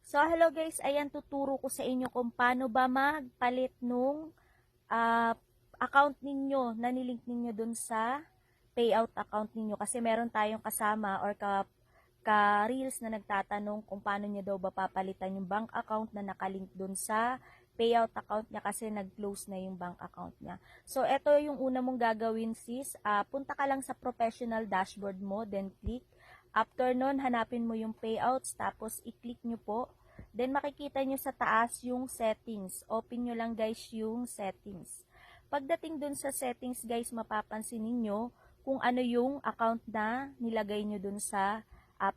So, hello guys, ayan tuturo ko sa inyo kung paano ba magpalit nung account ninyo na nilink ninyo dun sa payout account ninyo. Kasi meron tayong kasama or ka-reels na nagtatanong kung paano niya daw ba papalitan yung bank account na nakalink dun sa payout account niya kasi nag-close na yung bank account niya. So, ito yung una mong gagawin sis. Punta ka lang sa professional dashboard mo, then click. After nun, hanapin mo yung payouts, tapos i-click nyo po. Then, makikita nyo sa taas yung settings. Open nyo lang guys yung settings. Pagdating dun sa settings guys, mapapansin ninyo kung ano yung account na nilagay nyo dun sa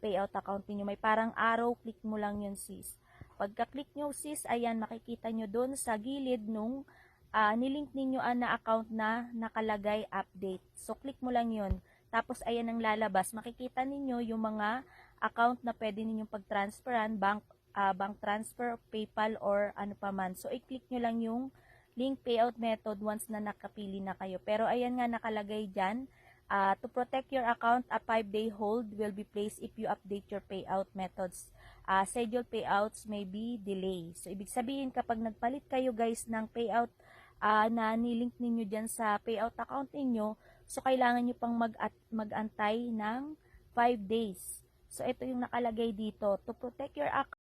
payout account niyo. May parang arrow, click mo lang yun sis. Pagka-click nyo sis, ayan, makikita nyo dun sa gilid nung nilink ninyo na account na nakalagay update. So, click mo lang yun. Tapos, ayan ang lalabas. Makikita ninyo yung mga account na pwede ninyong pag-transferan, bank transfer, PayPal, or ano pa man. So, i-click nyo lang yung link payout method once na nakapili na kayo. Pero, ayan nga nakalagay dyan, to protect your account, a 5-day hold will be placed if you update your payout methods. Scheduled payouts may be delay. So, ibig sabihin, kapag nagpalit kayo guys ng payout na nilink ninyo dyan sa payout account ninyo, so kailangan nyo pang mag-antay ng 5 days. So, ito yung nakalagay dito. To protect your account,